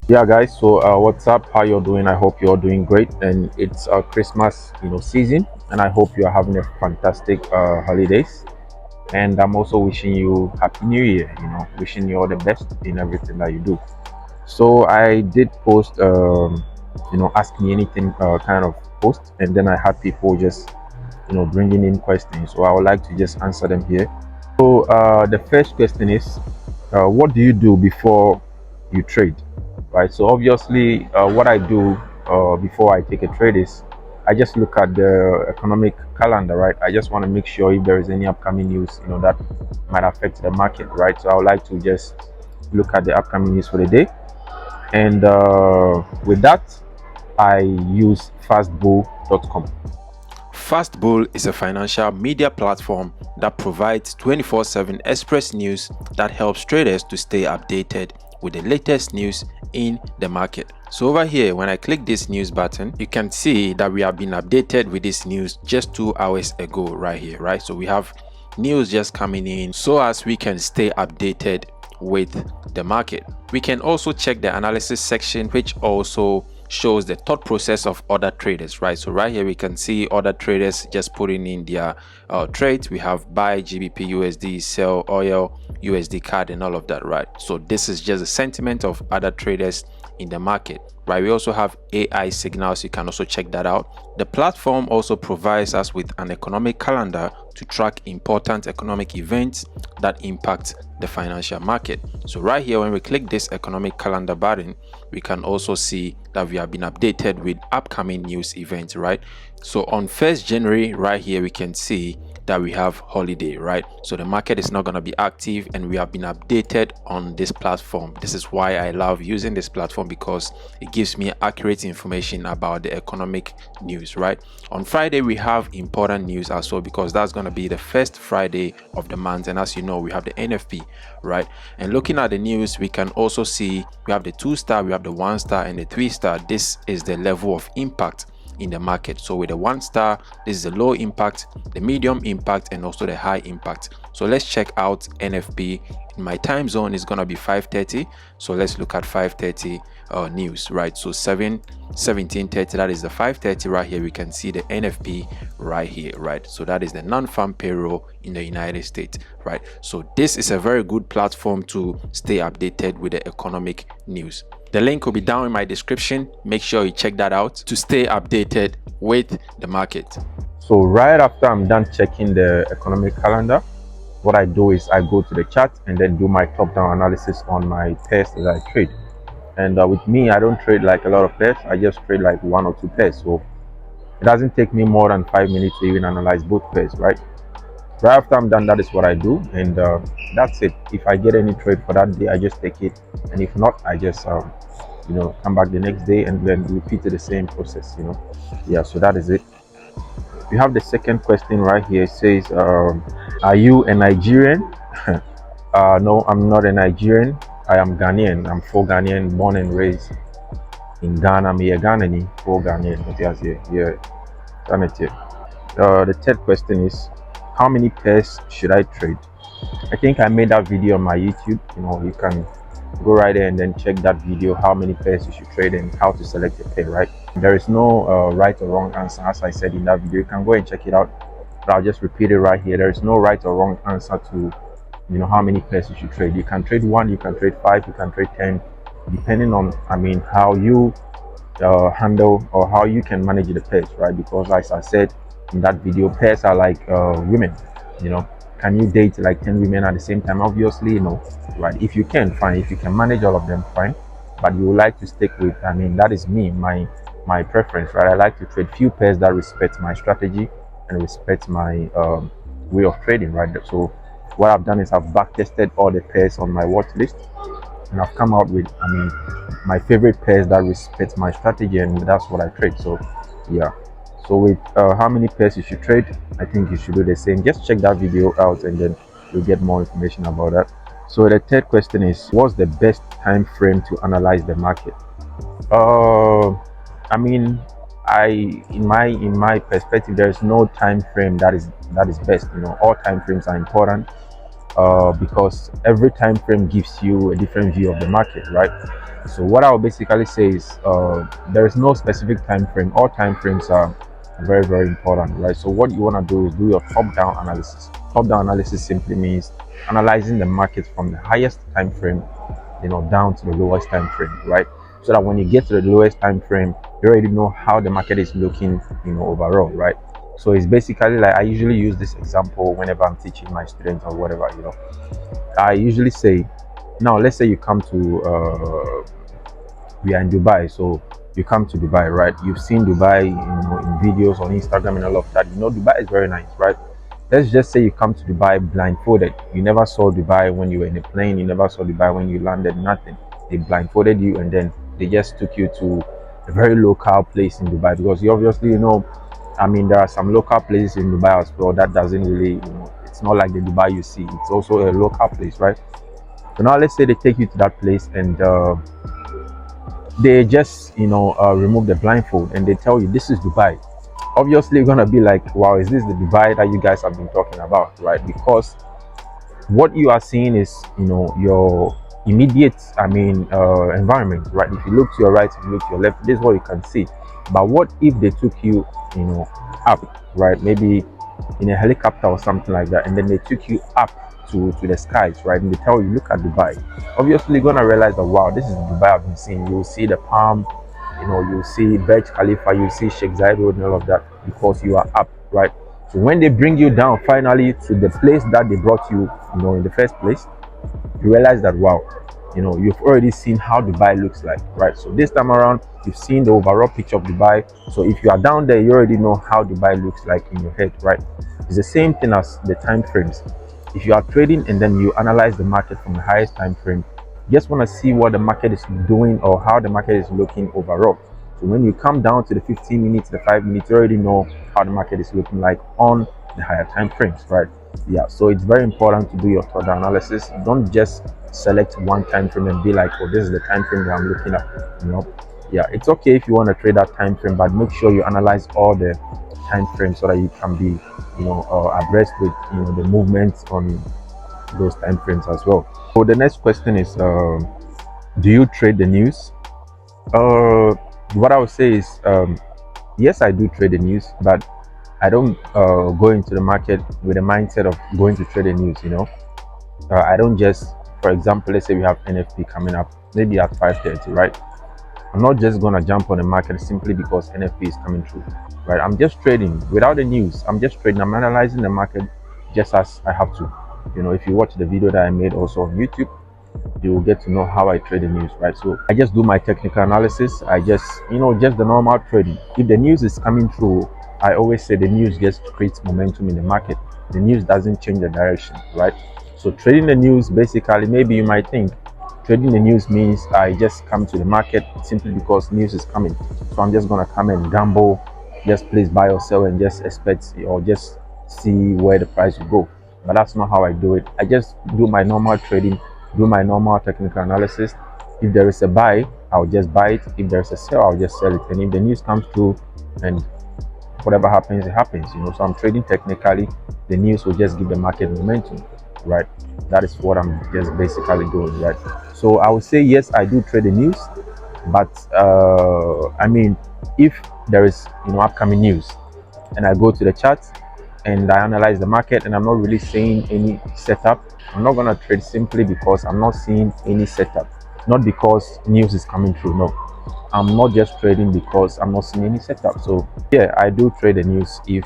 Yeah, guys, so what's up? How you're doing? I hope you're doing great, and it's Christmas season, and I hope you're having a fantastic holidays. And I'm also wishing you happy new year, wishing you all the best in everything that you do. So I did post ask me anything kind of post, and then I had people just bringing in questions, so I would like to just answer them here. So the first question is, what do you do before you trade? Right. So obviously, what I do before I take a trade is I just look at the economic calendar. Right. I just want to make sure if there is any upcoming news, that might affect the market. Right. So I would like to just look at the upcoming news for the day, and with that, I use fastbull.com. Fastbull is a financial media platform that provides 24/7 express news that helps traders to stay updated with the latest news in the market. So over here, when I click this news button, you can see that we have been updated with this news just 2 hours ago right here, right? So we have news just coming in so as we can stay updated with the market. We can also check the analysis section, which also shows the thought process of other traders, right? So right here we can see other traders just putting in their trades. We have buy GBP USD, sell oil USD card, and all of that, right? So this is just a sentiment of other traders in the market, right? We also have AI signals. You can also check that out. The platform also provides us with an economic calendar to track important economic events that impact the financial market. So right here, when we click this economic calendar button, we can also see that we have been updated with upcoming news events, right? So on 1st January, right here, we can see that we have holiday, right? So the market is not going to be active, and we have been updated on this platform. This is why I love using this platform, because it gives me accurate information about the economic news, right? On Friday, we have important news as well, because that's going to be the first Friday of the month, and as you know, we have the NFP, right? And looking at the news, we can also see we have the 2-star, we have the 1-star, and the 3-star. This is the level of impact in the market. So with the 1-star, this is the low impact, the medium impact, and also the high impact. So let's check out NFP. In my time zone is gonna be 5:30. So let's look at 5:30 news, right? So 17:30, that is the 5:30 right here. We can see the NFP right here, right? So that is the non-farm payroll in the United States, right? So this is a very good platform to stay updated with the economic news. The link will be down in my description. Make sure you check that out to stay updated with the market. So right after I'm done checking the economic calendar, what I do is I go to the chart and then do my top-down analysis on my pairs that I trade. And with me, I don't trade like a lot of pairs. I just trade like 1 or 2 pairs. So it doesn't take me more than 5 minutes to even analyze both pairs, right? Right after I'm done, that is what I do, and that's it. If I get any trade for that day, I just take it, and if not, I just come back the next day and then repeat the same process. Yeah. So that is it. We have the second question right here. It says, "Are you a Nigerian?" No, I'm not a Nigerian. I am Ghanaian. I'm full Ghanaian, born and raised in Ghana. Me a Ghanaian, full Ghanaian. Yeah. The third question is, how many pairs should I trade? I think I made that video on my YouTube. You can go right there and then check that video, how many pairs you should trade and how to select a pair, right? There is no right or wrong answer, as I said in that video. You can go and check it out, but I'll just repeat it right here. There is no right or wrong answer to how many pairs you should trade. You can trade 1, you can trade 5, you can trade 10, depending on how you handle or how you can manage the pairs, right? Because as I said in that video, pairs are like women. Can you date like 10 women at the same time? Obviously, no, right? If you can, fine. If you can manage all of them, fine. But you would like to stick with, I mean, that is me, my preference, right? I like to trade few pairs that respect my strategy and respect my way of trading, right? So what I've done is I've back tested all the pairs on my watch list, and I've come out with, I mean, my favorite pairs that respect my strategy, and that's what I trade. So yeah. So with how many pairs you should trade, I think you should do the same. Just check that video out, and then you'll get more information about that. So the third question is, what's the best time frame to analyze the market? Uh, I mean, in my perspective, there is no time frame that is best. All time frames are important, because every time frame gives you a different view of the market, right? So what I'll basically say is, there is no specific time frame. All time frames are very, very important, right? So what you want to do is do your top-down analysis. Top-down analysis simply means analyzing the market from the highest time frame, down to the lowest time frame, right? So that when you get to the lowest time frame, you already know how the market is looking, overall, right? So it's basically like, I usually use this example whenever I'm teaching my students or whatever. I usually say, now let's say you come to, we are in Dubai, so you come to Dubai, right? You've seen Dubai, in videos on Instagram and all of that. Dubai is very nice, right? Let's just say you come to Dubai blindfolded. You never saw Dubai when you were in a plane. You never saw Dubai when you landed. Nothing. They blindfolded you, and then they just took you to a very local place in Dubai, because you obviously, I mean, there are some local places in Dubai as well that doesn't really, it's not like the Dubai you see. It's also a local place, right? So now let's say they take you to that place, and they just, remove the blindfold, and they tell you this is Dubai. Obviously, you're gonna be like, wow, is this the Dubai that you guys have been talking about, right? Because what you are seeing is, your immediate, I mean, environment, right? If you look to your right, if you look to your left, this is what you can see. But what if they took you, up, right? Maybe in a helicopter or something like that, and then they took you up to the skies, right? And they tell you, look at Dubai. Obviously, you're gonna realize that, wow, this is the Dubai I've been seeing. You'll see the palm, you'll see Burj Khalifa, you'll see Sheikh Zayed Road and all of that, because you are up, right? So when they bring you down finally to the place that they brought you, in the first place, you realize that, wow, you've already seen how Dubai looks like, right? So this time around, you've seen the overall picture of Dubai. So if you are down there, you already know how Dubai looks like in your head, right? It's the same thing as the time frames. If you are trading and then you analyze the market from the highest time frame, you just want to see what the market is doing or how the market is looking overall. So when you come down to the 15 minutes, the 5 minutes, you already know how the market is looking like on the higher time frames, right? Yeah, so it's very important to do your thorough analysis. Don't just select one time frame and be like, oh, this is the time frame that I'm looking at. Yeah, it's okay if you want to trade that time frame, but make sure you analyze all the time frames so that you can be, abreast with, the movements on those time frames as well. So the next question is, do you trade the news? What I would say is, yes, I do trade the news, but I don't go into the market with the mindset of going to trade the news. I don't just, for example, let's say we have NFP coming up, maybe at 5:30, right? I'm not just gonna jump on the market simply because NFP is coming through, right? I'm just trading without the news. I'm just trading. I'm analyzing the market just as I have to. If you watch the video that I made also on YouTube, you will get to know how I trade the news, right? So I just do my technical analysis. I just, just the normal trading. If the news is coming through, I always say the news just creates momentum in the market. The news doesn't change the direction, right? So trading the news, basically, maybe you might think trading the news means I just come to the market simply because news is coming. So I'm just gonna come and gamble, just place buy or sell and just expect or just see where the price will go. But that's not how I do it. I just do my normal trading, do my normal technical analysis. If there is a buy, I'll just buy it. If there's a sell, I'll just sell it. And if the news comes through and whatever happens, it happens. So I'm trading technically. The news will just give the market momentum, right? That is what I'm just basically doing, right? So I would say yes, I do trade the news, but I mean, if there is upcoming news, and I go to the chart and I analyze the market, and I'm not really seeing any setup, I'm not gonna trade simply because I'm not seeing any setup, not because news is coming through. No, I'm not just trading because I'm not seeing any setup. So yeah, I do trade the news, if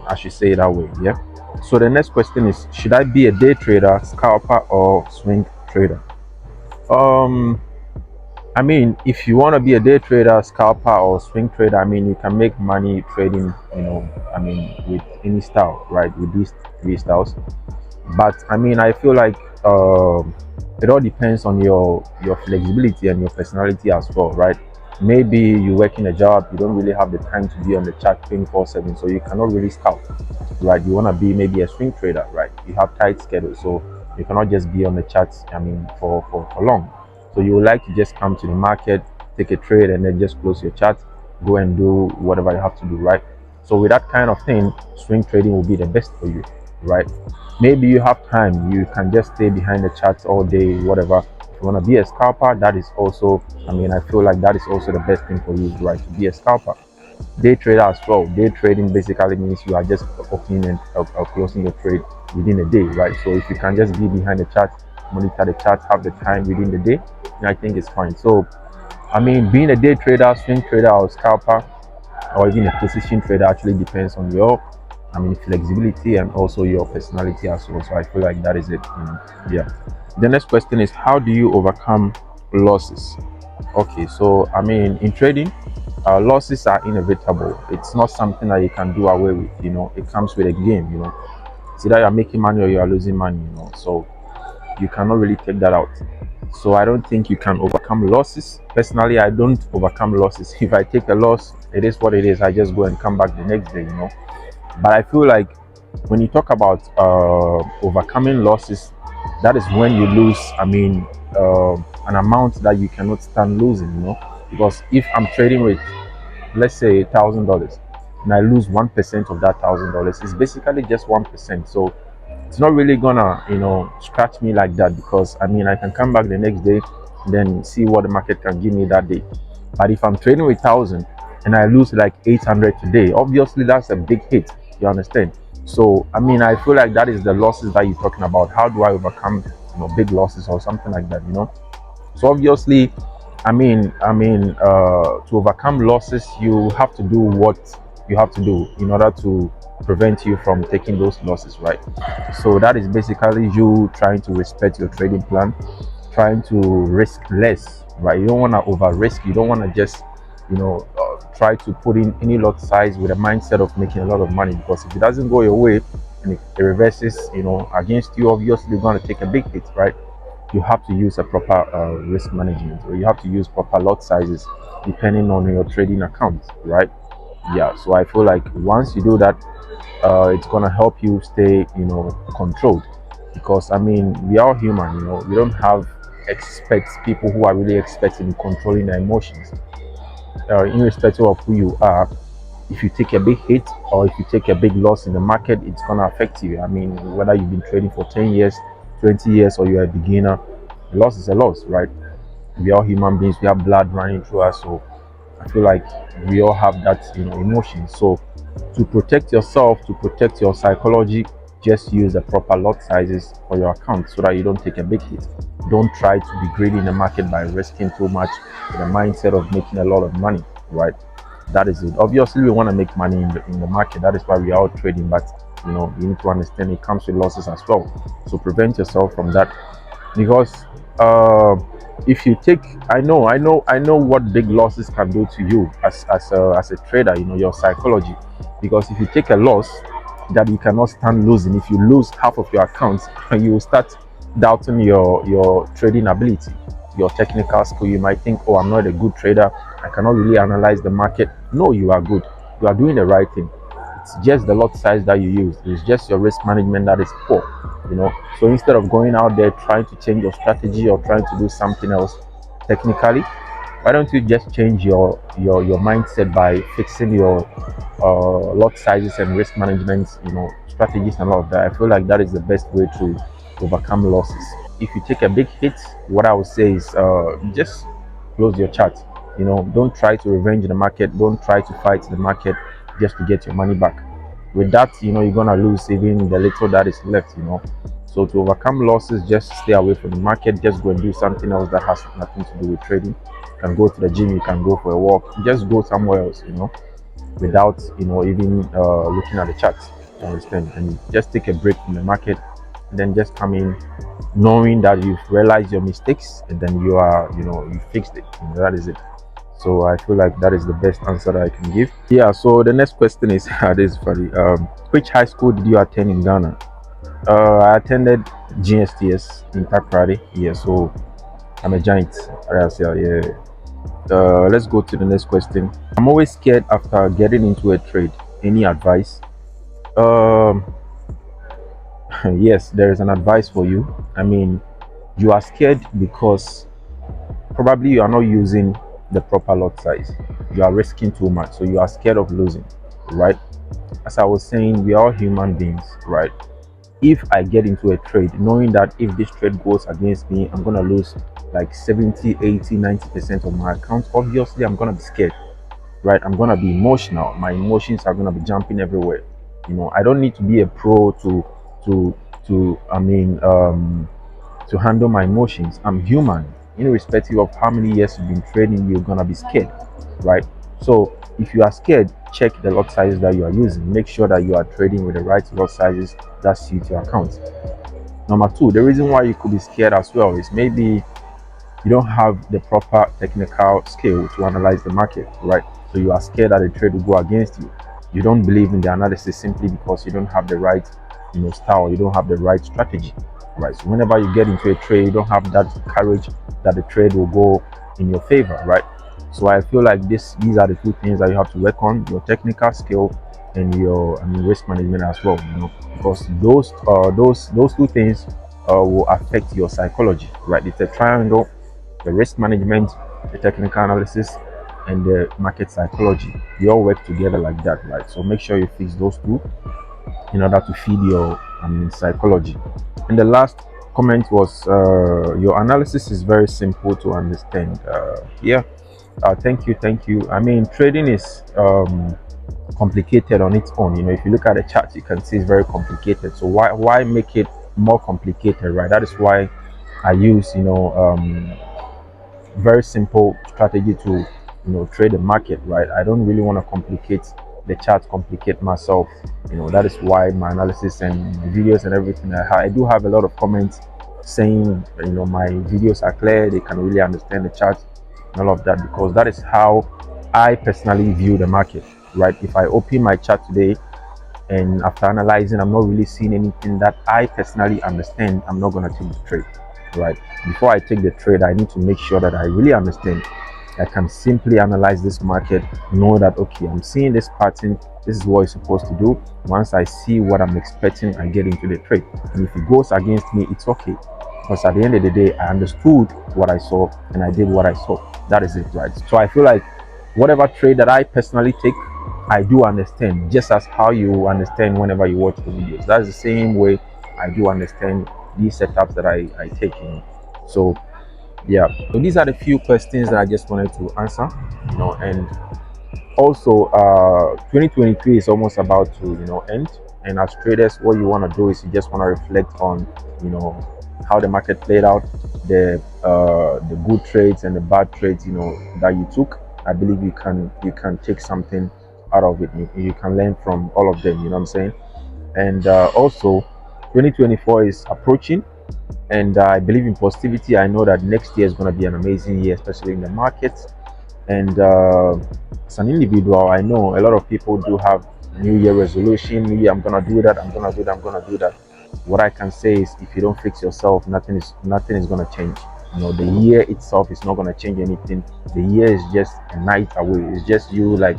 I should say it that way. Yeah. So the next question is, should I be a day trader, scalper, or swing trader? Um, I mean, if you want to be a day trader, scalper, or swing trader, I mean, you can make money trading, I mean, with any style, right? With these three styles. But I mean, I feel like it all depends on your flexibility and your personality as well, right? Maybe you work in a job, you don't really have the time to be on the chat 24/7, so you cannot really scout, right? You want to be maybe a swing trader, right? You have tight schedule, so you cannot just be on the charts, I mean, for long. So you would like to just come to the market, take a trade, and then just close your chart, go and do whatever you have to do, right? So with that kind of thing, swing trading will be the best for you, right? Maybe you have time, you can just stay behind the charts all day, whatever. If you want to be a scalper, that is also, I mean, I feel like that is also the best thing for you, right? To be a scalper. Day trader as well. Day trading basically means you are just opening and closing your trade within a day, right? So if you can just be behind the chart, monitor the chart, have the time within the day, I think it's fine. So I mean, being a day trader, swing trader, or scalper, or even a position trader actually depends on your, I mean, flexibility and also your personality as well. So I feel like that is it. Yeah. The next question is, how do you overcome losses? Okay, so I mean, in trading, losses are inevitable. It's not something that you can do away with. It comes with a game. It's either you're making money or you are losing money. So you cannot really take that out. So I don't think you can overcome losses. Personally, I don't overcome losses. If I take a loss, it is what it is. I just go and come back the next day. But I feel like when you talk about overcoming losses, that is when you lose, I mean, an amount that you cannot stand losing. Because if I'm trading with, let's say, $1,000, and I lose 1% of that $1,000, it's basically just 1%. So it's not really gonna scratch me like that, because I mean, I can come back the next day, then see what the market can give me that day. But if I'm trading with 1,000 and I lose like 800 today, obviously that's a big hit. You understand? So I mean, I feel like that is the losses that you're talking about. How do I overcome big losses or something like that? So obviously, to overcome losses, you have to do what you have to do in order to prevent you from taking those losses, right? So that is basically you trying to respect your trading plan, trying to risk less, right? You don't want to over risk. You don't want to just, try to put in any lot size with a mindset of making a lot of money, because if it doesn't go your way and it reverses, against you, obviously you're going to take a big hit, right? You have to use a proper risk management, or you have to use proper lot sizes depending on your trading account, right? Yeah, so I feel like once you do that, it's gonna help you stay, controlled. Because I mean, we are human, we don't have experts, people who are really experts in controlling their emotions. Irrespective of who you are, if you take a big hit or if you take a big loss in the market, it's going to affect you. I mean, whether you've been trading for 10 years, 20 years, or you're a beginner, a loss is a loss, right? We are human beings, we have blood running through us. So I feel like we all have that, emotion. So to protect yourself, to protect your psychology, just use the proper lot sizes for your account so that you don't take a big hit. Don't try to be greedy in the market by risking too much with the mindset of making a lot of money, right? That is it. Obviously, we want to make money in the market. That is why we are all trading. But you need to understand it comes with losses as well. So prevent yourself from that, because uh, if you take, I know what big losses can do to you as a trader. Your psychology, because if you take a loss that you cannot stand losing, if you lose half of your accounts, you will start doubting your trading ability, your technical skill. You might think, oh, I'm not a good trader, I cannot really analyze the market. No, you are good, you are doing the right thing. It's just the lot size that you use. It's just your risk management that is poor. So instead of going out there trying to change your strategy or trying to do something else technically, why don't you just change your mindset by fixing your lot sizes and risk management, strategies and all of that. I feel like that is the best way to overcome losses. If you take a big hit, what I would say is just close your chart. Don't try to revenge the market. Don't try to fight the market just to get your money back. With that, you're gonna lose even the little that is left. So to overcome losses, just stay away from the market. Just go and do something else that has nothing to do with trading. You can go to the gym. You can go for a walk. Just go somewhere else. Without even looking at the chart. understand, and just take a break from the market, and then just come in knowing that you've realized your mistakes, and then you fixed it. That is it. So I feel like that is the best answer that I can give. Yeah. So the next question is this is funny. Which high school did you attend in Ghana? I attended GSTS in Takrady. Yeah. So I'm a giant. Yeah. Let's go to the next question. I'm always scared after getting into a trade. Any advice? Um, yes, there is an advice for you. I mean, you are scared because probably you are not using the proper lot size. You are risking too much, so you are scared of losing, right? As I was saying, we are all human beings, right? If I get into a trade knowing that if this trade goes against me, I'm going to lose like 70, 80, 90% of my account, obviously I'm going to be scared, right? I'm going to be emotional. My emotions are going to be jumping everywhere. I don't need to be a pro to to I mean to handle my emotions. I'm human. Irrespective of how many years you've been trading, you're gonna be scared, right? So if you are scared, check the lot sizes that you are using. Make sure that you are trading with the right lot sizes that suit your account. Number two, the reason why you could be scared as well is maybe you don't have the proper technical skill to analyze the market, right? So you are scared that the trade will go against you. You don't believe in the analysis simply because you don't have the right, style. You don't have the right strategy, right? So whenever you get into a trade, you don't have that courage that the trade will go in your favor, right? So I feel like these are the two things that you have to work on: your technical skill and your risk management as well. Because those two things will affect your psychology, right? It's a triangle: the risk management, the technical analysis, and the market psychology. They all work together like that, right? So make sure you fix those two in order to feed your psychology. And the last comment was your analysis is very simple to understand. Yeah. Thank you. I mean, trading is complicated on its own. If you look at the chart, you can see it's very complicated. So why make it more complicated, right? That is why I use very simple strategy to trade the market, right? I don't really want to complicate the chart, complicate myself. That is why my analysis and my videos and everything I do have a lot of comments saying my videos are clear, they can really understand the chart and all of that, because that is how I personally view the market, right? If I open my chart today and after analyzing, I'm not really seeing anything that I personally understand, I'm not going to take the trade, right? Before I take the trade, I need to make sure that I really understand. I can simply analyze this market, know that okay, I'm seeing this pattern, this is what it's supposed to do. Once I see what I'm expecting, I get into the trade. And if it goes against me, it's okay, because at the end of the day, I understood what I saw and I did what I saw. That is it, right? So I feel like whatever trade that I personally take, I do understand, just as how you understand whenever you watch the videos. That's the same way I do understand these setups that I take. So yeah. So these are the few questions that I just wanted to answer. And also 2023 is almost about to end, and as traders, what you want to do is you just want to reflect on how the market played out, the good trades and the bad trades that you took. I believe you can take something out of it. You can learn from all of them, what I'm saying. And also 2024 is approaching, and I believe in positivity. I know that next year is going to be an amazing year, especially in the markets. And as an individual, I know a lot of people do have New Year resolution. New Year, I'm gonna do that. I'm gonna do that. I'm gonna do that. What I can say is, if you don't fix yourself, nothing is gonna change. The year itself is not gonna change anything. The year is just a night away. It's just you like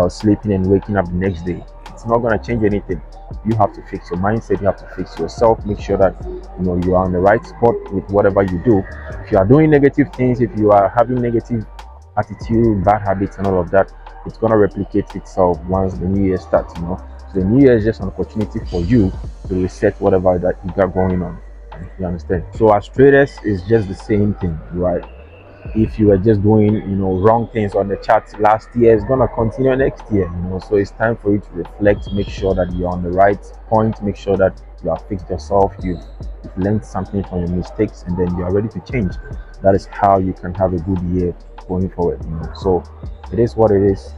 sleeping and waking up the next day. It's not going to change anything. You have to fix your mindset. You have to fix yourself. Make sure that you are on the right spot with whatever you do. If you are doing negative things, if you are having negative attitude, bad habits, and all of that, it's going to replicate itself once the new year starts. So the new year is just an opportunity for you to reset whatever that you got going on. You understand? So as traders, it's just the same thing, right? If you are just doing wrong things on the chart last year, it's gonna continue next year. So it's time for you to reflect, make sure that you're on the right point, make sure that you have fixed yourself, you've learned something from your mistakes, and then you are ready to change. That is how you can have a good year going forward. So it is what it is.